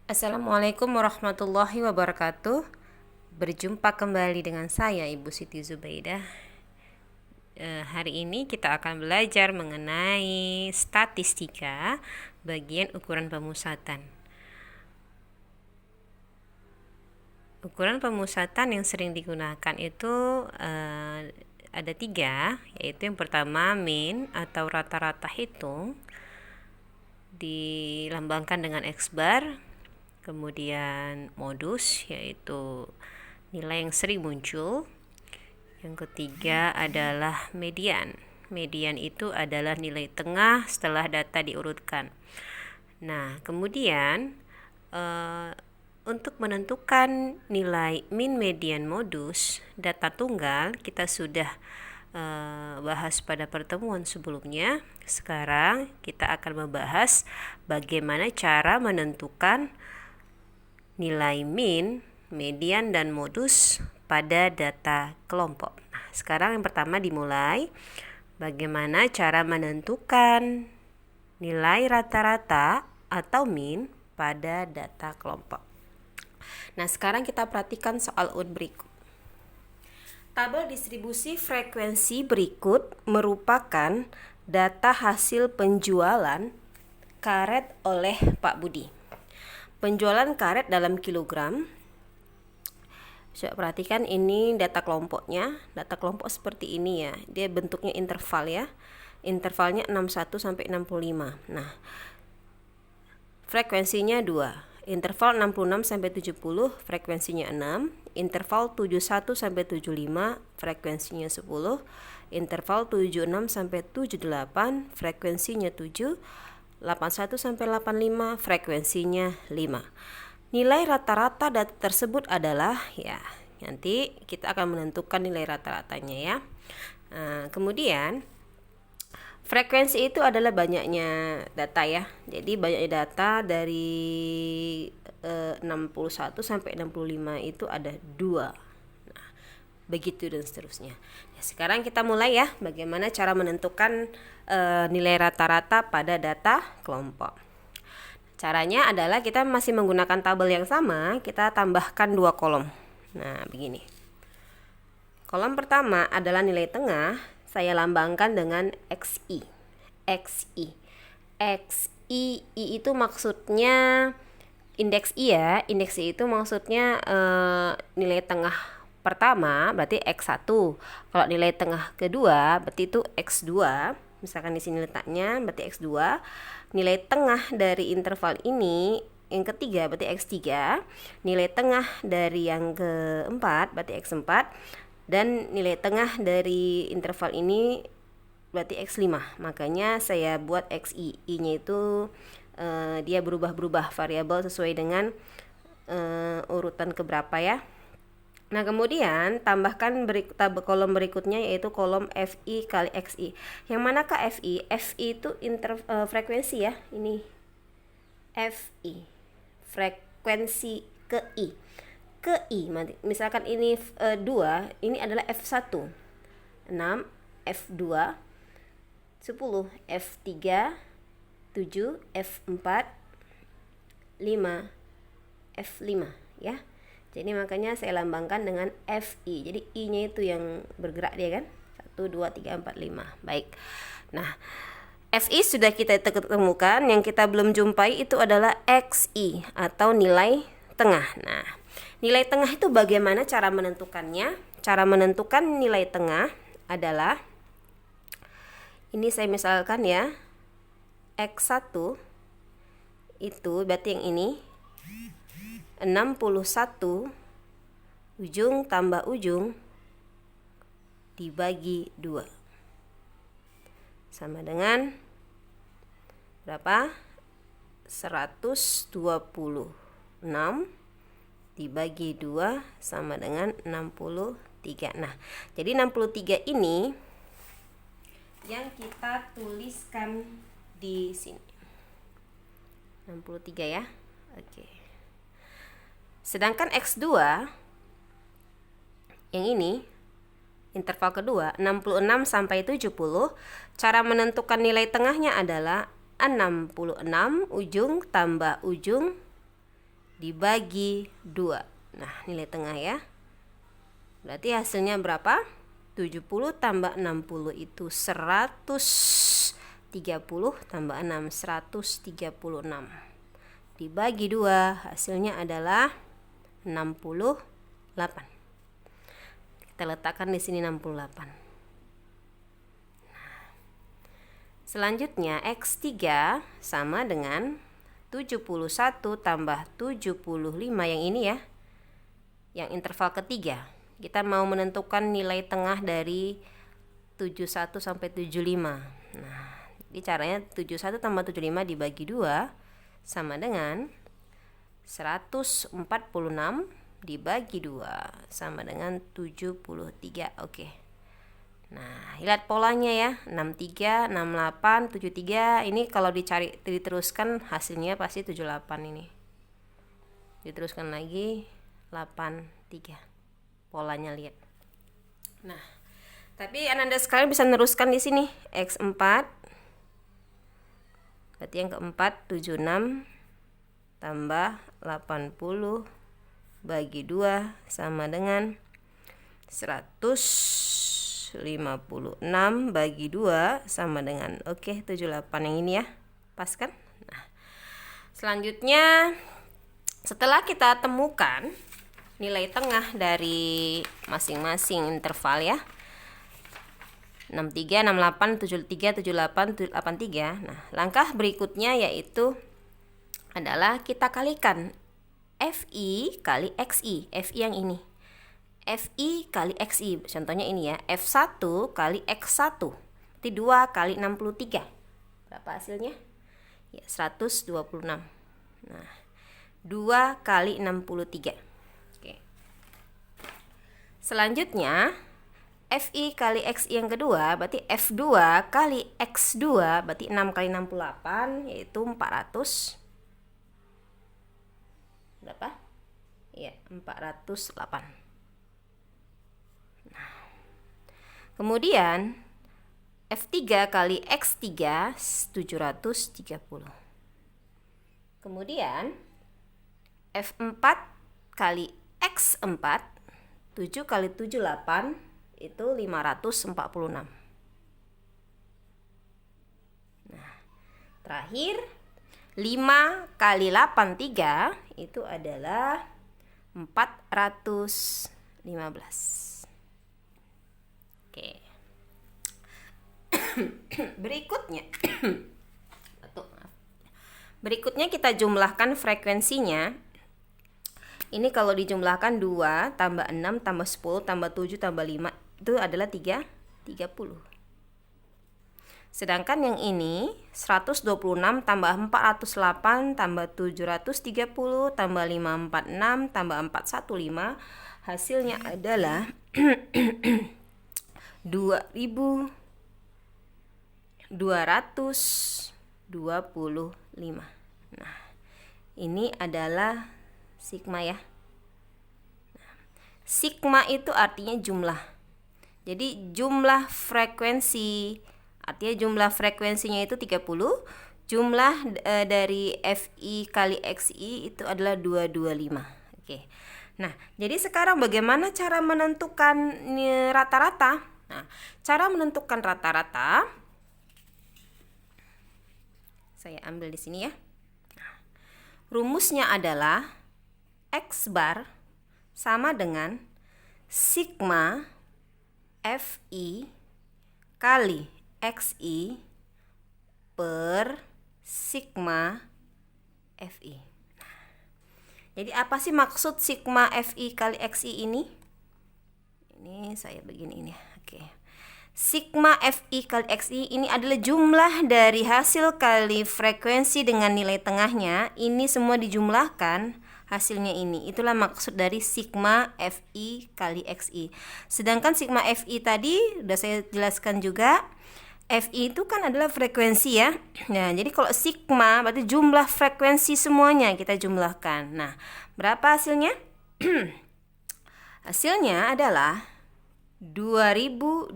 Assalamualaikum warahmatullahi wabarakatuh. Berjumpa kembali dengan saya Ibu Siti Zubaidah. Hari ini kita akan belajar mengenai statistika bagian ukuran pemusatan. Ukuran pemusatan yang sering digunakan itu ada 3, yaitu yang pertama mean atau rata-rata hitung, dilambangkan dengan X bar. Kemudian modus, yaitu nilai yang sering muncul. Yang ketiga adalah median. Median itu adalah nilai tengah setelah data diurutkan. Nah, kemudian untuk menentukan nilai mean, median, modus data tunggal kita sudah bahas pada pertemuan sebelumnya. Sekarang kita akan membahas bagaimana cara menentukan nilai mean, median, dan modus pada data kelompok. Nah, sekarang yang pertama dimulai. Bagaimana cara menentukan nilai rata-rata atau mean pada data kelompok. Nah, sekarang kita perhatikan soal berikut. Tabel distribusi frekuensi berikut merupakan data hasil penjualan karet oleh Pak Budi. Penjualan karet dalam kilogram. Coba perhatikan, ini data kelompoknya. Data kelompok seperti ini ya. Dia bentuknya interval ya. Intervalnya 61 sampai 65. Nah, frekuensinya 2. Interval 66 sampai 70, frekuensinya 6. Interval 71 sampai 75, frekuensinya 10. Interval 76 sampai 78, frekuensinya 7. 81 sampai 85, frekuensinya 5. Nilai rata-rata data tersebut adalah, ya, nanti kita akan menentukan nilai rata-ratanya ya. Nah, kemudian frekuensi itu adalah banyaknya data ya. Jadi banyaknya data dari 61 sampai 65 itu ada 2. Nah, begitu dan seterusnya. Ya, sekarang kita mulai ya, bagaimana cara menentukan nilai rata-rata pada data kelompok. Caranya adalah kita masih menggunakan tabel yang sama, kita tambahkan 2 kolom. Nah, begini. Kolom pertama adalah nilai tengah, saya lambangkan dengan XI. XI. XI itu maksudnya indeks I ya. Indeks I itu maksudnya nilai tengah pertama berarti X1. Kalau nilai tengah kedua berarti itu X2. Misalkan di sini letaknya berarti X2. Nilai tengah dari interval ini yang ketiga berarti X3. Nilai tengah dari yang keempat berarti X4. Dan nilai tengah dari interval ini berarti X5. Makanya saya buat XI. I-nya itu dia berubah-berubah variabel sesuai dengan urutan keberapa ya. Nah, kemudian tambahkan kolom berikutnya, yaitu kolom FI kali XI. Yang manakah FI? FI itu frekuensi ya. Ini FI, frekuensi ke I. Ke I, misalkan ini 2, ini adalah F1. 6, F2, 10, F3, 7, F4, 5, F5 ya. Jadi makanya saya lambangkan dengan FI. Jadi I-nya itu yang bergerak dia kan. 1, 2, 3, 4, 5. Baik. Nah, FI sudah kita temukan. Yang kita belum jumpai itu adalah XI atau nilai tengah. Nah, nilai tengah itu bagaimana cara menentukannya? Cara menentukan nilai tengah adalah, ini saya misalkan ya, X1 itu berarti yang ini 61 ujung tambah ujung dibagi 2 sama dengan berapa? 126 dibagi 2 sama dengan 63. Nah, jadi 63 ini yang kita tuliskan di sini. 63 ya. Oke. Sedangkan X2 yang ini interval kedua 66 sampai 70, cara menentukan nilai tengahnya adalah 66 ujung tambah ujung dibagi 2. Nah, nilai tengah ya. Berarti hasilnya berapa? 70 tambah 60 itu 130 tambah 6, 136. Dibagi 2, hasilnya adalah 68. Kita letakkan di sini 68. Selanjutnya X3 sama dengan 71 tambah 75 yang ini ya. Yang interval ketiga. Kita mau menentukan nilai tengah dari 71 sampai 75. Nah, jadi caranya 71 tambah 75 dibagi 2 sama dengan 146 dibagi 2 sama dengan 73. Oke. Nah, lihat polanya ya. 63, 68, 73. Ini kalau diteruskan hasilnya pasti 78 ini. Diteruskan lagi 83. Polanya lihat. Nah, tapi Ananda sekalian bisa meneruskan di sini. X4. Berarti yang keempat 76 tambah 80 bagi 2 sama dengan 156 bagi 2 sama dengan 78 yang ini ya. Pas kan? Nah, selanjutnya setelah kita temukan nilai tengah dari masing-masing interval ya. 63, 68, 73, 78, 83. Nah, langkah berikutnya yaitu adalah kita kalikan FI kali XI. FI yang ini. FI kali XI. Contohnya ini ya. F1 kali X1. Berarti 2 kali 63. Berapa hasilnya? Ya, 126. Nah, 2 kali 63. Oke. Selanjutnya FI kali XI yang kedua berarti F2 kali X2 berarti 6 kali 68 yaitu 400. Berapa? Ya, 408. Nah, kemudian F3 kali X3 730. Kemudian F4 kali X4 7 kali 78 itu 546. Nah, terakhir 5 kali 83 itu adalah 415. Oke. Berikutnya kita jumlahkan frekuensinya. Ini kalau dijumlahkan 2 tambah 6 tambah 10 tambah 7 tambah 5 itu adalah 30. Sedangkan yang ini 126 tambah 408 tambah 730 tambah 546 tambah 415 hasilnya adalah 2225. Nah, ini adalah sigma ya. Sigma itu artinya jumlah. Jadi jumlah frekuensi, artinya jumlah frekuensinya itu 30. Jumlah dari FI kali XI itu adalah 225. Oke. Nah, jadi sekarang bagaimana cara menentukan rata-rata? Nah, cara menentukan rata-rata saya ambil di sini ya. Nah, rumusnya adalah X bar sama dengan sigma FI kali XI per sigma FI. Jadi apa sih maksud sigma FI kali XI ini? Ini saya begini ini. Oke. Sigma FI kali XI ini adalah jumlah dari hasil kali frekuensi dengan nilai tengahnya. Ini semua dijumlahkan. Hasilnya ini, itulah maksud dari sigma FI kali XI. Sedangkan sigma FI tadi udah saya jelaskan juga. FI itu kan adalah frekuensi ya. Nah, jadi kalau sigma berarti jumlah frekuensi semuanya kita jumlahkan. Nah, berapa hasilnya? Hasilnya adalah 2225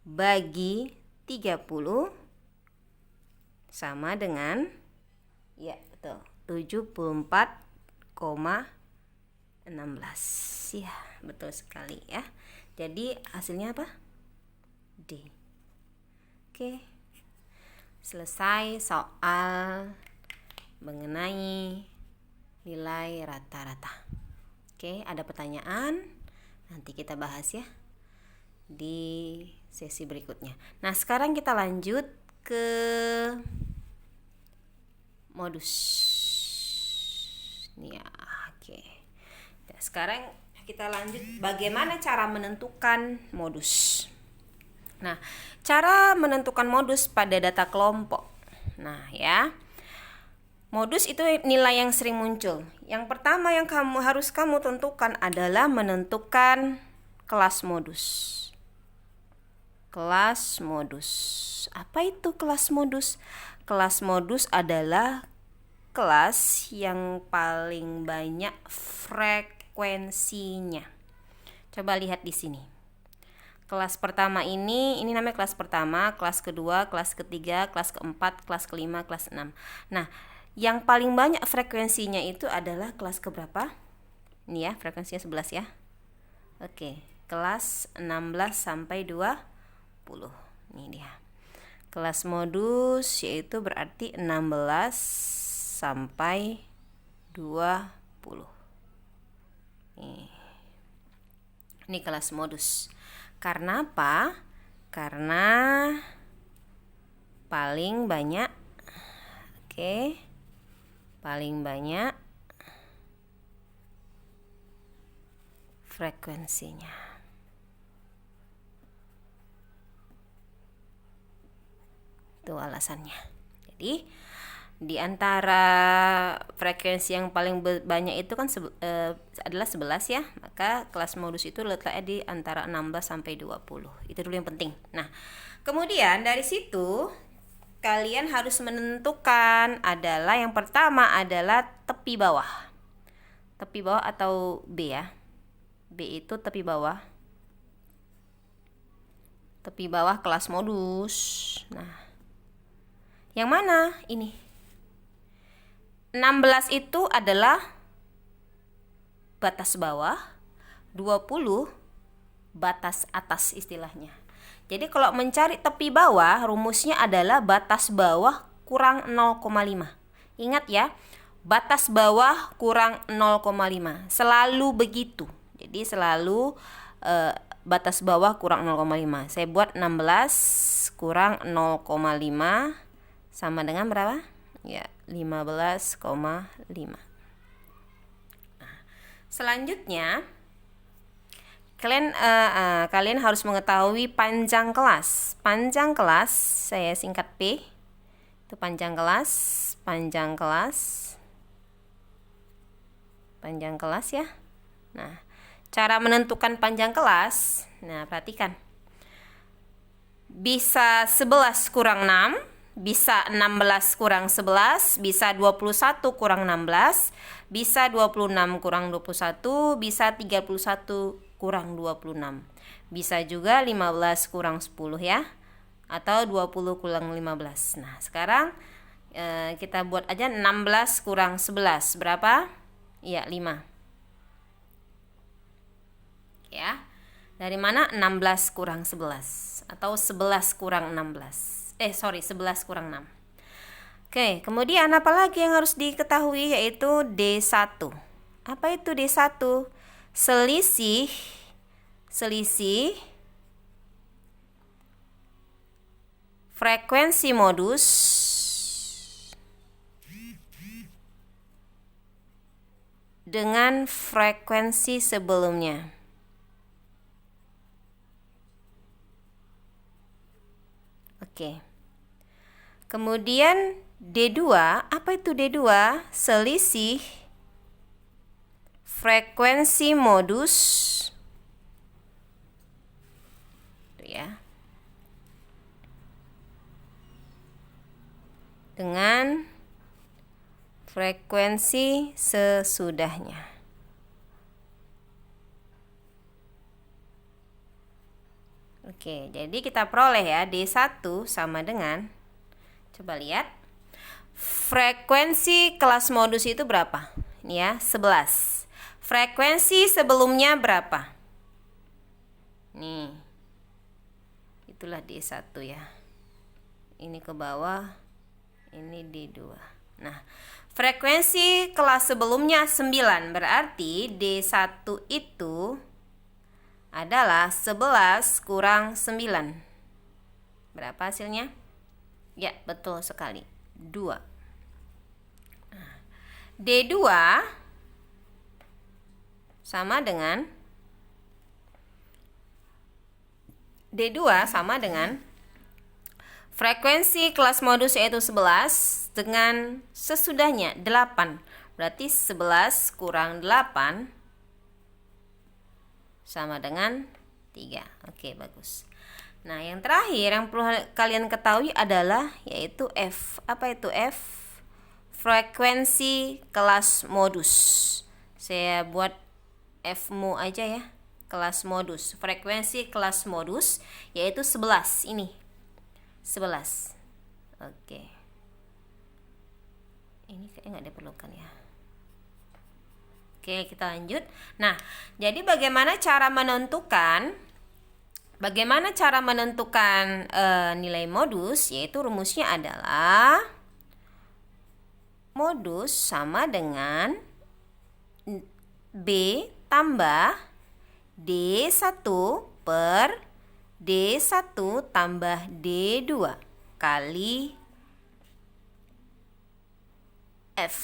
bagi 30 sama dengan, ya 74,16. Ya, betul sekali ya. Jadi hasilnya apa? D. Oke. Selesai soal mengenai nilai rata-rata. Oke, ada pertanyaan? Nanti kita bahas ya di sesi berikutnya. Nah, sekarang kita lanjut ke modus. Ya, oke. Nah, sekarang kita lanjut bagaimana cara menentukan modus. Nah, cara menentukan modus pada data kelompok. Nah, ya. Modus itu nilai yang sering muncul. Yang pertama yang harus kamu tentukan adalah menentukan kelas modus. Kelas modus. Apa itu kelas modus? Kelas modus adalah kelas yang paling banyak frekuensinya. Coba lihat di sini. Kelas pertama ini namanya kelas pertama, kelas kedua, kelas ketiga, kelas keempat, kelas kelima, kelas 6. Nah, yang paling banyak frekuensinya itu adalah kelas keberapa? Ini ya, frekuensinya 11 ya. Oke, kelas 16 sampai 20. Ini dia. Kelas modus yaitu berarti 16 sampai 20. Ini kelas modus. Karena apa? Karena paling banyak, paling banyak frekuensinya. Itu alasannya. Jadi di antara frekuensi yang paling banyak itu kan adalah 11 ya. Maka kelas modus itu letaknya di antara 16 sampai 20. Itu dulu yang penting. Nah, kemudian dari situ kalian harus menentukan adalah yang pertama adalah tepi bawah. Tepi bawah atau B ya. B itu tepi bawah. Tepi bawah kelas modus. Nah, yang mana? Ini 16 itu adalah batas bawah, 20 batas atas istilahnya. Jadi kalau mencari tepi bawah, rumusnya adalah batas bawah kurang 0,5. Ingat ya, batas bawah kurang 0,5. Selalu begitu. Jadi selalu batas bawah kurang 0,5. Saya buat 16 kurang 0,5 sama dengan berapa? Ya, 15,5. Nah, selanjutnya kalian harus mengetahui panjang kelas. Panjang kelas saya singkat P. Itu panjang kelas, panjang kelas ya. Nah, cara menentukan panjang kelas. Nah, perhatikan. Bisa 11 kurang 6, bisa 16 kurang 11, bisa 21 kurang 16, bisa 26 kurang 21, bisa 31 kurang 26. Bisa juga 15 kurang 10 ya. Atau 20 kurang 15. Nah, sekarang kita buat aja 16 kurang 11. Berapa? Iya, 5. Ya. Dari mana? 16 kurang 11 atau 11 kurang 16. 11 kurang 6. Oke, kemudian apa lagi yang harus diketahui yaitu D1. Apa itu D1? Selisih frekuensi modus dengan frekuensi sebelumnya. Oke. Kemudian D2, apa itu D2? Selisih frekuensi modus ya dengan frekuensi sesudahnya. Oke, jadi kita peroleh ya D1 sama dengan, coba lihat, Frekuensi kelas modus itu berapa? Ini ya, 11. Frekuensi sebelumnya berapa? Nih. Itulah D1 ya. Ini ke bawah, ini D2. Nah, frekuensi kelas sebelumnya 9, berarti D1 itu adalah 11 kurang 9. Berapa hasilnya? Ya, betul sekali. 2. D2 sama dengan frekuensi kelas modus yaitu 11 dengan sesudahnya 8. Berarti 11 kurang 8 sama dengan 3. Oke, bagus. Nah, yang terakhir yang perlu kalian ketahui adalah yaitu F. Apa itu F? Frekuensi kelas modus. Saya buat F-mu aja ya. Kelas modus. Frekuensi kelas modus yaitu 11 ini. 11. Oke. Ini kayaknya nggak diperlukan ya. Oke, kita lanjut. Nah, jadi bagaimana cara menentukan nilai modus? Yaitu rumusnya adalah modus sama dengan B tambah D1 per D1 tambah D2 kali F.